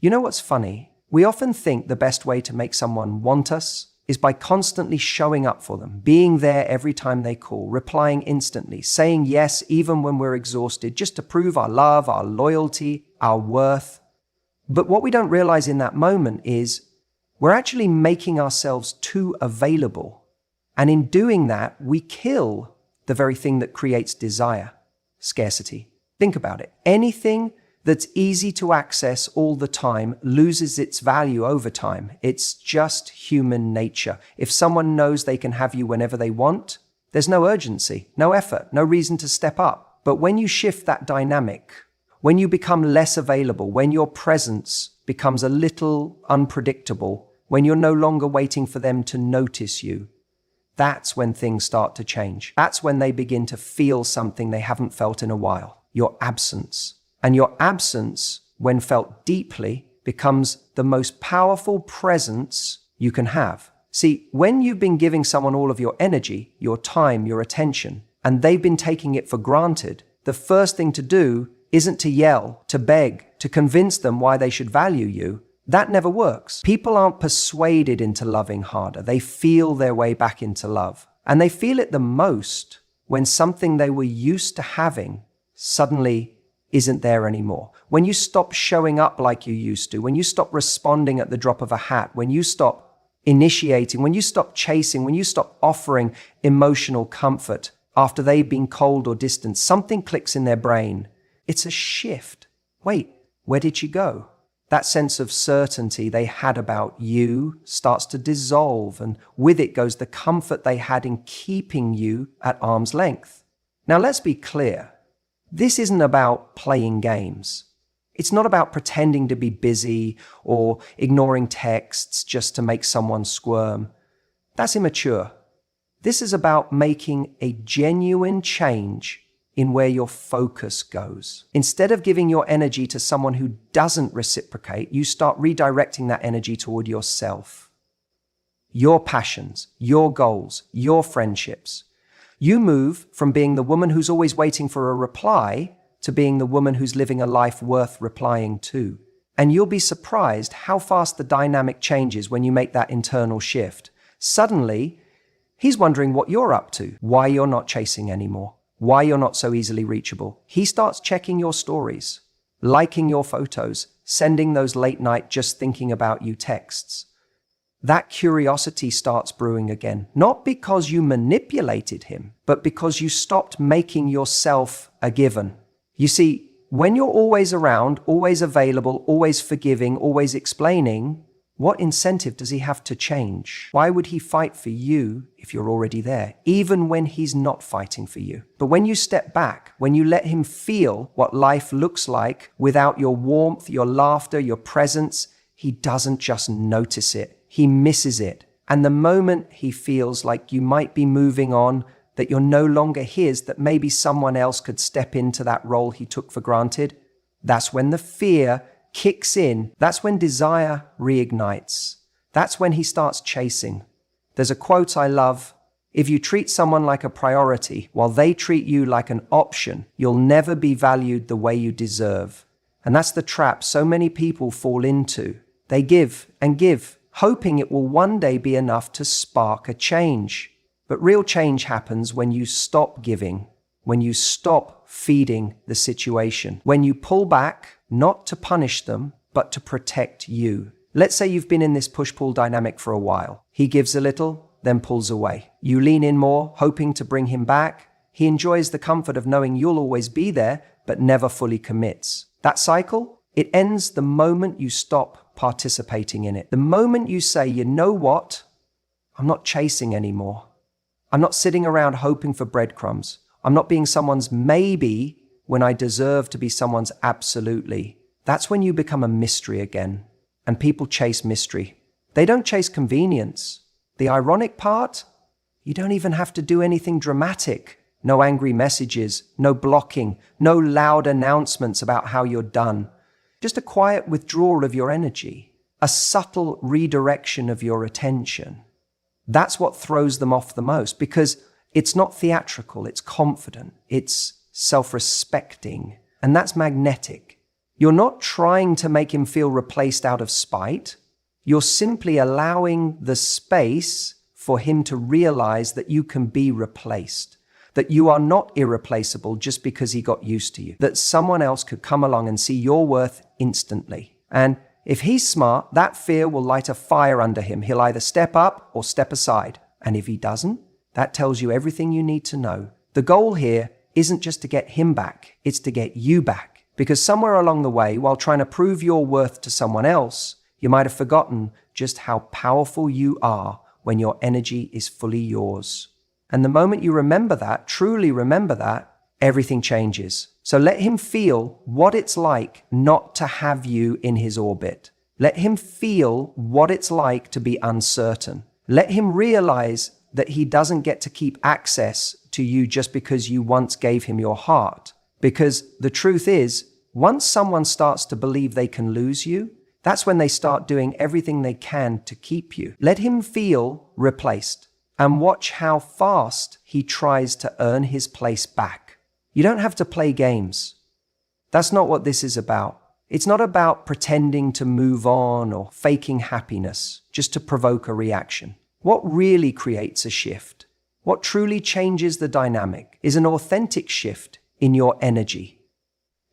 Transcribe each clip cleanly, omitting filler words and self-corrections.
You know what's funny? We often think the best way to make someone want us is by constantly showing up for them, being there every time they call, replying instantly, saying yes even when we're exhausted, just to prove our love, our loyalty, our worth. But what we don't realize in that moment is we're actually making ourselves too available. And in doing that, we kill the very thing that creates desire, scarcity. Think about it. Anything that's easy to access all the time loses its value over time. It's just human nature. If someone knows they can have you whenever they want, there's no urgency, no effort, no reason to step up. But when you shift that dynamic, when you become less available, when your presence becomes a little unpredictable, when you're no longer waiting for them to notice you, that's when things start to change. That's when they begin to feel something they haven't felt in a while, your absence. And your absence, when felt deeply, becomes the most powerful presence you can have. See, when you've been giving someone all of your energy, your time, your attention, and they've been taking it for granted, the first thing to do isn't to yell, to beg, to convince them why they should value you. That never works. People aren't persuaded into loving harder. They feel their way back into love. And they feel it the most when something they were used to having suddenly isn't there anymore. When you stop showing up like you used to, when you stop responding at the drop of a hat, when you stop initiating, when you stop chasing, when you stop offering emotional comfort after they've been cold or distant, something clicks in their brain. It's a shift. Wait, where did she go? That sense of certainty they had about you starts to dissolve, and with it goes the comfort they had in keeping you at arm's length. Now let's be clear. This isn't about playing games. It's not about pretending to be busy or ignoring texts just to make someone squirm. That's immature. This is about making a genuine change in where your focus goes. Instead of giving your energy to someone who doesn't reciprocate, you start redirecting that energy toward yourself, your passions, your goals, your friendships. You move from being the woman who's always waiting for a reply to being the woman who's living a life worth replying to. And you'll be surprised how fast the dynamic changes when you make that internal shift. Suddenly, he's wondering what you're up to, why you're not chasing anymore, why you're not so easily reachable. He starts checking your stories, liking your photos, sending those late night just thinking about you texts. That curiosity starts brewing again, not because you manipulated him, but because you stopped making yourself a given. You see, when you're always around, always available, always forgiving, always explaining, what incentive does he have to change? Why would he fight for you if you're already there, even when he's not fighting for you? But when you step back, when you let him feel what life looks like without your warmth, your laughter, your presence, he doesn't just notice it. He misses it. And the moment he feels like you might be moving on, that you're no longer his, that maybe someone else could step into that role he took for granted, that's when the fear kicks in. That's when desire reignites. That's when he starts chasing. There's a quote I love: if you treat someone like a priority while they treat you like an option, you'll never be valued the way you deserve. And that's the trap so many people fall into. They give and give, hoping it will one day be enough to spark a change. But real change happens when you stop giving, when you stop feeding the situation, when you pull back, not to punish them, but to protect you. Let's say you've been in this push-pull dynamic for a while. He gives a little, then pulls away. You lean in more, hoping to bring him back. He enjoys the comfort of knowing you'll always be there, but never fully commits. That cycle, it ends the moment you stop participating in it. The moment you say, you know what? I'm not chasing anymore. I'm not sitting around hoping for breadcrumbs. I'm not being someone's maybe when I deserve to be someone's absolutely. That's when you become a mystery again. And people chase mystery. They don't chase convenience. The ironic part? You don't even have to do anything dramatic. No angry messages, no blocking, no loud announcements about how you're done. Just a quiet withdrawal of your energy, a subtle redirection of your attention. That's what throws them off the most, because it's not theatrical, it's confident, it's self-respecting, and that's magnetic. You're not trying to make him feel replaced out of spite. You're simply allowing the space for him to realize that you can be replaced, that you are not irreplaceable just because he got used to you, that someone else could come along and see your worth instantly. And if he's smart, that fear will light a fire under him. He'll either step up or step aside. And if he doesn't, that tells you everything you need to know. The goal here isn't just to get him back, it's to get you back. Because somewhere along the way, while trying to prove your worth to someone else, you might have forgotten just how powerful you are when your energy is fully yours. And the moment you remember that, truly remember that, everything changes. So let him feel what it's like not to have you in his orbit. Let him feel what it's like to be uncertain. Let him realize that he doesn't get to keep access to you just because you once gave him your heart. Because the truth is, once someone starts to believe they can lose you, that's when they start doing everything they can to keep you. Let him feel replaced and watch how fast he tries to earn his place back. You don't have to play games. That's not what this is about. It's not about pretending to move on or faking happiness just to provoke a reaction. What really creates a shift, what truly changes the dynamic, is an authentic shift in your energy.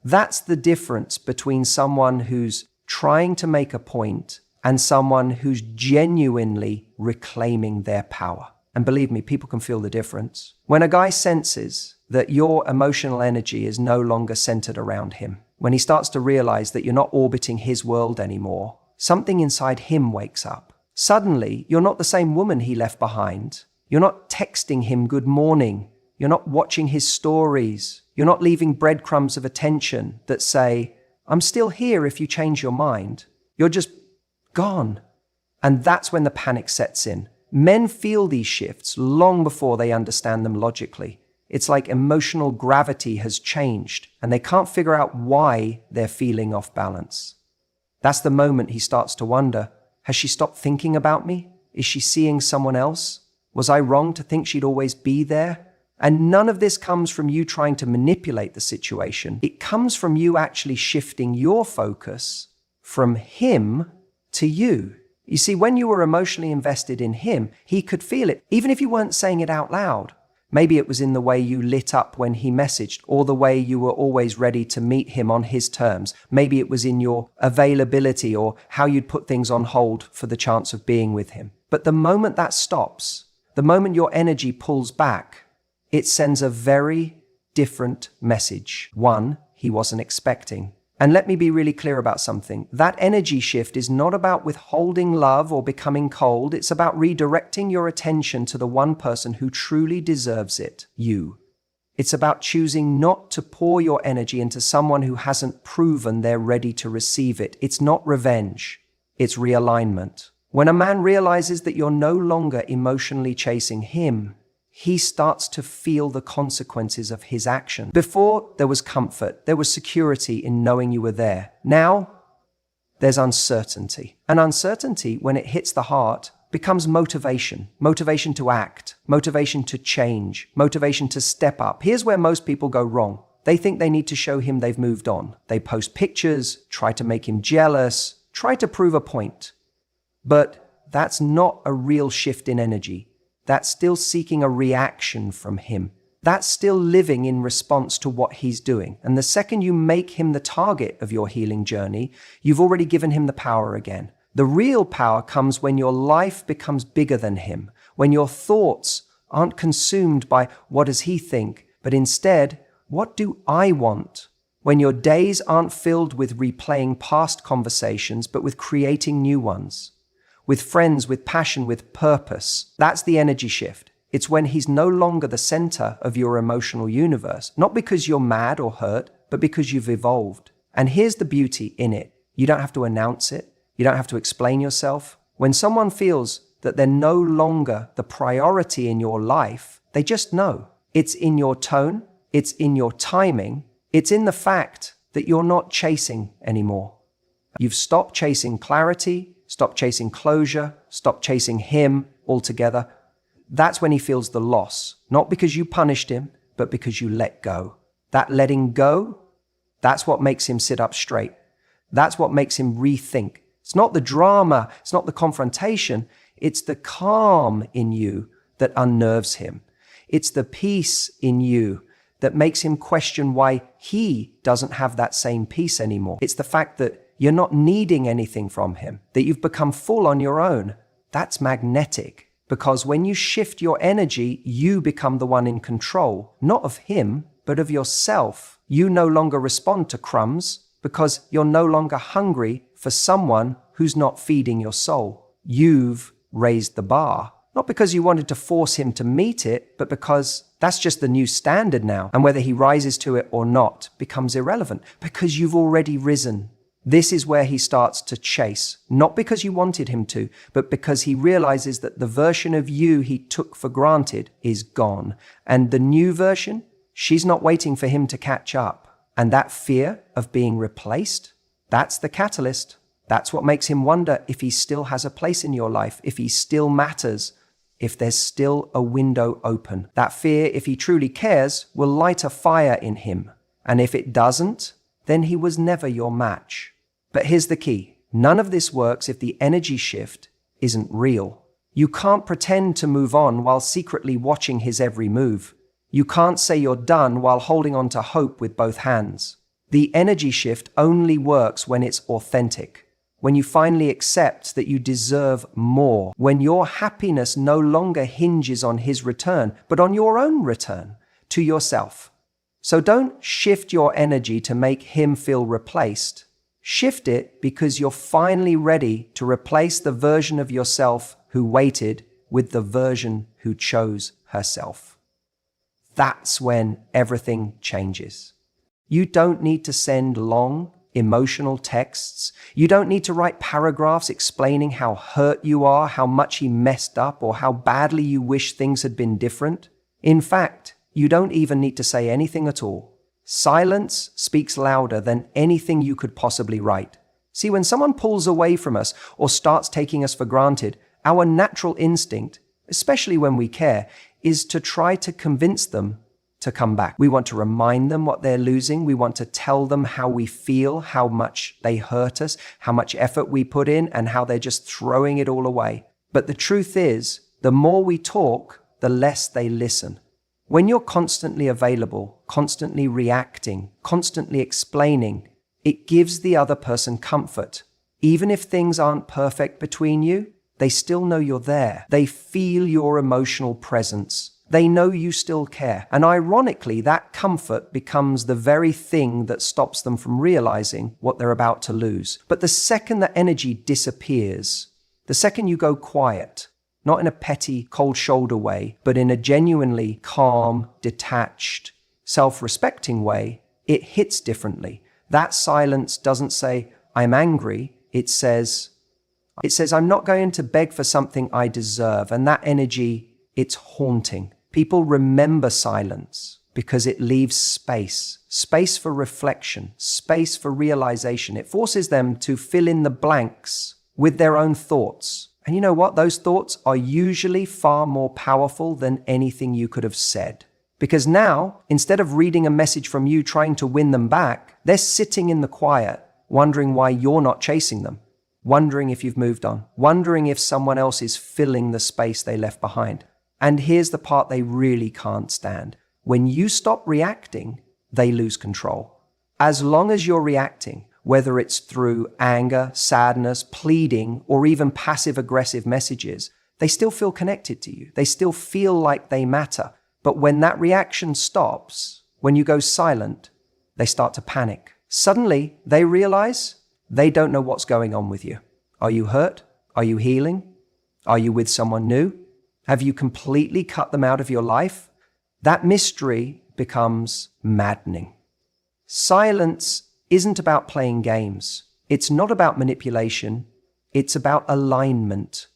That's the difference between someone who's trying to make a point and someone who's genuinely reclaiming their power. And believe me, people can feel the difference. When a guy senses that your emotional energy is no longer centered around him, when he starts to realize that you're not orbiting his world anymore, something inside him wakes up. Suddenly, you're not the same woman he left behind. You're not texting him good morning. You're not watching his stories. You're not leaving breadcrumbs of attention that say, I'm still here if you change your mind. You're just gone. And that's when the panic sets in. Men feel these shifts long before they understand them logically. It's like emotional gravity has changed and they can't figure out why they're feeling off balance. That's the moment he starts to wonder, has she stopped thinking about me? Is she seeing someone else? Was I wrong to think she'd always be there? And none of this comes from you trying to manipulate the situation. It comes from you actually shifting your focus from him to you. You see, when you were emotionally invested in him, he could feel it, even if you weren't saying it out loud. Maybe it was in the way you lit up when he messaged, or the way you were always ready to meet him on his terms. Maybe it was in your availability or how you'd put things on hold for the chance of being with him. But the moment that stops, the moment your energy pulls back, it sends a very different message. One he wasn't expecting. And let me be really clear about something. That energy shift is not about withholding love or becoming cold. It's about redirecting your attention to the one person who truly deserves it, you. It's about choosing not to pour your energy into someone who hasn't proven they're ready to receive it. It's not revenge. It's realignment. When a man realizes that you're no longer emotionally chasing him, he starts to feel the consequences of his action. Before, there was comfort, there was security in knowing you were there. Now, there's uncertainty. And uncertainty, when it hits the heart, becomes motivation. Motivation to act, motivation to change, motivation to step up. Here's where most people go wrong. They think they need to show him they've moved on. They post pictures, try to make him jealous, try to prove a point. But that's not a real shift in energy. That's still seeking a reaction from him. That's still living in response to what he's doing. And the second you make him the target of your healing journey, you've already given him the power again. The real power comes when your life becomes bigger than him, when your thoughts aren't consumed by what does he think, but instead, what do I want? When your days aren't filled with replaying past conversations, but with creating new ones. With friends, with passion, with purpose. That's the energy shift. It's when he's no longer the center of your emotional universe, not because you're mad or hurt, but because you've evolved. And here's the beauty in it. You don't have to announce it. You don't have to explain yourself. When someone feels that they're no longer the priority in your life, they just know. It's in your tone. It's in your timing. It's in the fact that you're not chasing anymore. You've stopped chasing clarity, stop chasing closure, stop chasing him altogether. That's when he feels the loss, not because you punished him, but because you let go. That letting go, that's what makes him sit up straight. That's what makes him rethink. It's not the drama, it's not the confrontation, it's the calm in you that unnerves him. It's the peace in you that makes him question why he doesn't have that same peace anymore. It's the fact that you're not needing anything from him, that you've become full on your own. That's magnetic, because when you shift your energy, you become the one in control, not of him, but of yourself. You no longer respond to crumbs because you're no longer hungry for someone who's not feeding your soul. You've raised the bar, not because you wanted to force him to meet it, but because that's just the new standard now. And whether he rises to it or not becomes irrelevant because you've already risen. This is where he starts to chase, not because you wanted him to, but because he realizes that the version of you he took for granted is gone. And the new version, she's not waiting for him to catch up. And that fear of being replaced, that's the catalyst. That's what makes him wonder if he still has a place in your life, if he still matters, if there's still a window open. That fear, if he truly cares, will light a fire in him. And if it doesn't, then he was never your match. But here's the key. None of this works if the energy shift isn't real. You can't pretend to move on while secretly watching his every move. You can't say you're done while holding on to hope with both hands. The energy shift only works when it's authentic, when you finally accept that you deserve more, when your happiness no longer hinges on his return, but on your own return to yourself. So don't shift your energy to make him feel replaced. Shift it because you're finally ready to replace the version of yourself who waited with the version who chose herself. That's when everything changes. You don't need to send long, emotional texts. You don't need to write paragraphs explaining how hurt you are, how much he messed up, or how badly you wish things had been different. In fact, you don't even need to say anything at all. Silence speaks louder than anything you could possibly write. See, when someone pulls away from us or starts taking us for granted, our natural instinct, especially when we care, is to try to convince them to come back. We want to remind them what they're losing. We want to tell them how we feel, how much they hurt us, how much effort we put in, and how they're just throwing it all away. But the truth is, the more we talk, the less they listen. When you're constantly available, constantly reacting, constantly explaining, it gives the other person comfort. Even if things aren't perfect between you, they still know you're there. They feel your emotional presence. They know you still care. And ironically, that comfort becomes the very thing that stops them from realizing what they're about to lose. But the second that energy disappears, the second you go quiet, not in a petty, cold shoulder way, but in a genuinely calm, detached, self-respecting way, it hits differently. That silence doesn't say, I'm angry. It says, I'm not going to beg for something I deserve. And that energy, it's haunting. People remember silence because it leaves space for reflection, space for realization. It forces them to fill in the blanks with their own thoughts. And you know what? Those thoughts are usually far more powerful than anything you could have said. Because now, instead of reading a message from you trying to win them back, they're sitting in the quiet, wondering why you're not chasing them, wondering if you've moved on, wondering if someone else is filling the space they left behind. And here's the part they really can't stand. When you stop reacting, they lose control. As long as you're reacting, whether it's through anger, sadness, pleading, or even passive-aggressive messages, they still feel connected to you. They still feel like they matter. But when that reaction stops, when you go silent, they start to panic. Suddenly, they realize they don't know what's going on with you. Are you hurt? Are you healing? Are you with someone new? Have you completely cut them out of your life? That mystery becomes maddening. Silence isn't about playing games. It's not about manipulation. It's about alignment.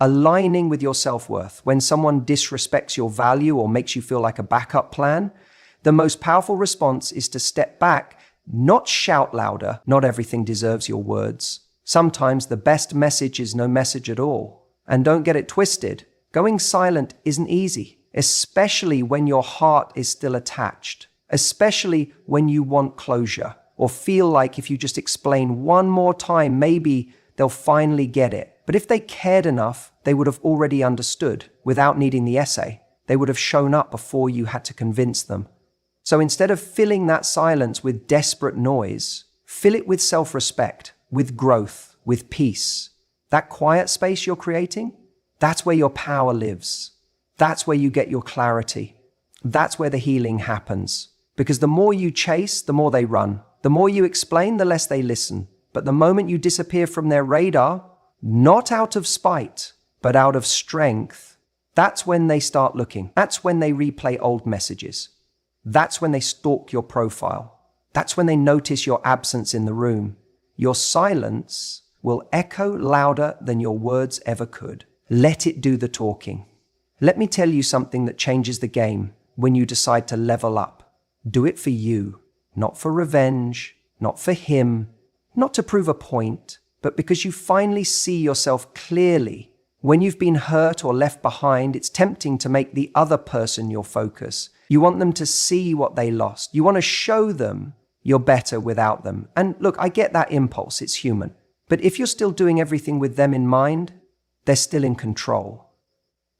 Aligning with your self-worth. When someone disrespects your value or makes you feel like a backup plan, the most powerful response is to step back, not shout louder. Not everything deserves your words. Sometimes the best message is no message at all. And don't get it twisted. Going silent isn't easy, especially when your heart is still attached, especially when you want closure, or feel like if you just explain one more time, maybe they'll finally get it. But if they cared enough, they would have already understood without needing the essay. They would have shown up before you had to convince them. So instead of filling that silence with desperate noise, fill it with self-respect, with growth, with peace. That quiet space you're creating, that's where your power lives. That's where you get your clarity. That's where the healing happens. Because the more you chase, the more they run. The more you explain, the less they listen. But the moment you disappear from their radar, not out of spite, but out of strength, that's when they start looking. That's when they replay old messages. That's when they stalk your profile. That's when they notice your absence in the room. Your silence will echo louder than your words ever could. Let it do the talking. Let me tell you something that changes the game when you decide to level up. Do it for you, not for revenge, not for him, not to prove a point, but because you finally see yourself clearly. When you've been hurt or left behind, it's tempting to make the other person your focus. You want them to see what they lost. You want to show them you're better without them. And look, I get that impulse, it's human. But if you're still doing everything with them in mind, they're still in control.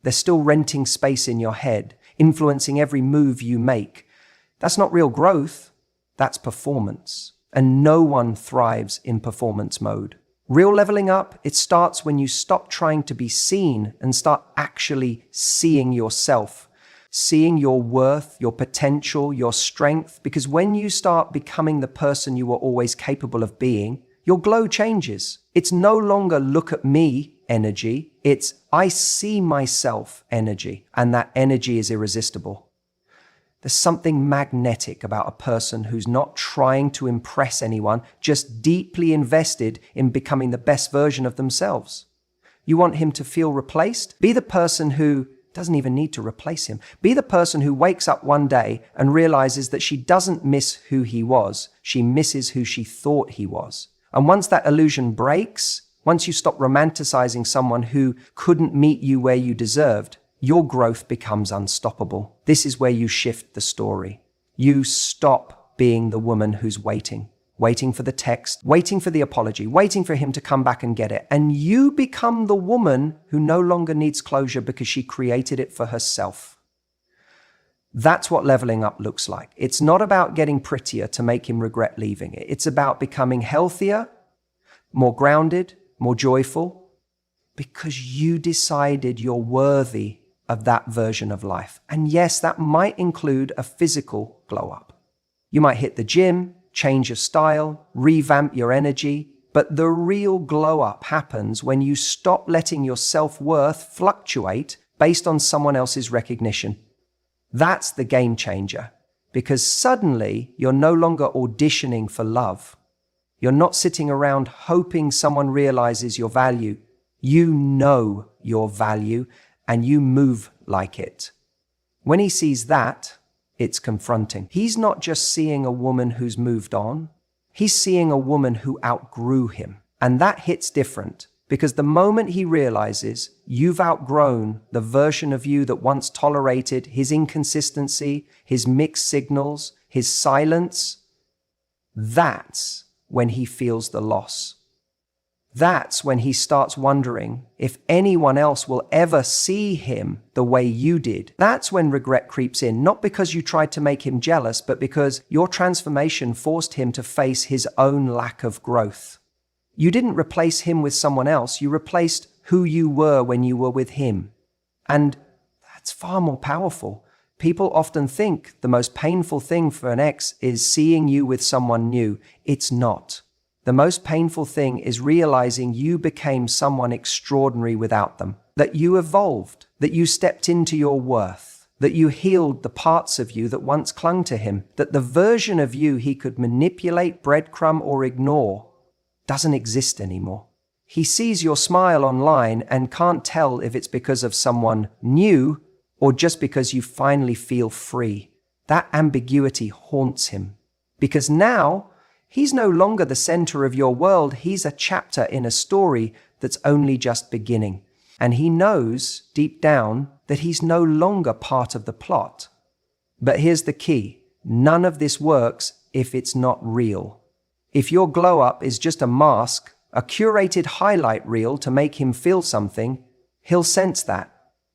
They're still renting space in your head, influencing every move you make. That's not real growth, that's performance. And no one thrives in performance mode. Real leveling up, it starts when you stop trying to be seen and start actually seeing yourself, seeing your worth, your potential, your strength. Because when you start becoming the person you were always capable of being, your glow changes. It's no longer look at me energy, it's I see myself energy, and that energy is irresistible. There's something magnetic about a person who's not trying to impress anyone, just deeply invested in becoming the best version of themselves. You want him to feel replaced? Be the person who doesn't even need to replace him. Be the person who wakes up one day and realizes that she doesn't miss who he was. She misses who she thought he was. And once that illusion breaks, once you stop romanticizing someone who couldn't meet you where you deserved, your growth becomes unstoppable. This is where you shift the story. You stop being the woman who's waiting for the text, waiting for the apology, waiting for him to come back and get it. And you become the woman who no longer needs closure because she created it for herself. That's what leveling up looks like. It's not about getting prettier to make him regret leaving it. It's about becoming healthier, more grounded, more joyful, because you decided you're worthy of that version of life. And yes, that might include a physical glow up. You might hit the gym, change your style, revamp your energy, but the real glow up happens when you stop letting your self-worth fluctuate based on someone else's recognition. That's the game changer, because suddenly you're no longer auditioning for love. You're not sitting around hoping someone realizes your value. You know your value and you move like it. When he sees that, it's confronting. He's not just seeing a woman who's moved on. He's seeing a woman who outgrew him. And that hits different, because the moment he realizes you've outgrown the version of you that once tolerated his inconsistency, his mixed signals, his silence, that's when he feels the loss. That's when he starts wondering if anyone else will ever see him the way you did. That's when regret creeps in, not because you tried to make him jealous, but because your transformation forced him to face his own lack of growth. You didn't replace him with someone else, you replaced who you were when you were with him. And that's far more powerful. People often think the most painful thing for an ex is seeing you with someone new. It's not. The most painful thing is realizing you became someone extraordinary without them, that you evolved, that you stepped into your worth, that you healed the parts of you that once clung to him, that the version of you he could manipulate, breadcrumb, or ignore doesn't exist anymore. He sees your smile online and can't tell if it's because of someone new or just because you finally feel free. That ambiguity haunts him, because now he's no longer the center of your world. He's a chapter in a story that's only just beginning. And he knows deep down that he's no longer part of the plot. But here's the key. None of this works if it's not real. If your glow up is just a mask, a curated highlight reel to make him feel something, he'll sense that.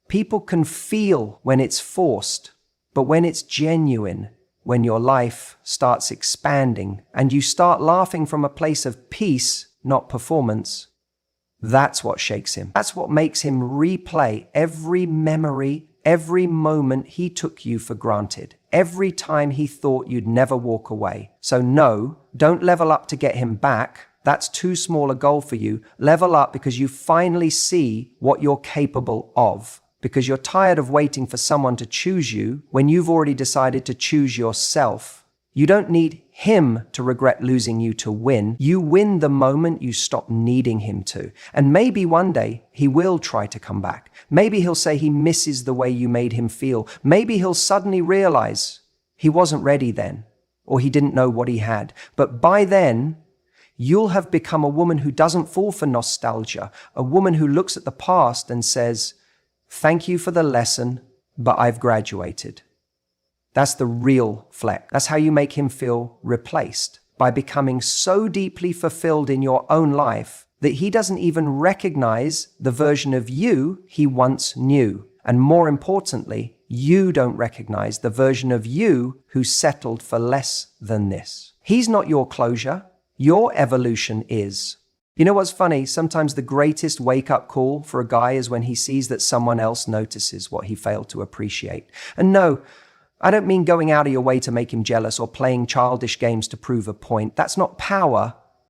People can feel when it's forced, but when it's genuine, when your life starts expanding and you start laughing from a place of peace, not performance, that's what shakes him. That's what makes him replay every memory, every moment he took you for granted, every time he thought you'd never walk away. So no, don't level up to get him back. That's too small a goal for you. Level up because you finally see what you're capable of. Because you're tired of waiting for someone to choose you when you've already decided to choose yourself. You don't need him to regret losing you to win. You win the moment you stop needing him to. And maybe one day he will try to come back. Maybe he'll say he misses the way you made him feel. Maybe he'll suddenly realize he wasn't ready then, or he didn't know what he had. But by then, you'll have become a woman who doesn't fall for nostalgia, a woman who looks at the past and says, "Thank you for the lesson, but I've graduated." That's the real Fleck. That's how you make him feel replaced, by becoming so deeply fulfilled in your own life that he doesn't even recognize the version of you he once knew. And more importantly, you don't recognize the version of you who settled for less than this. He's not your closure. Your evolution is. You know what's funny? Sometimes the greatest wake-up call for a guy is when he sees that someone else notices what he failed to appreciate. And no, I don't mean going out of your way to make him jealous or playing childish games to prove a point. That's not power.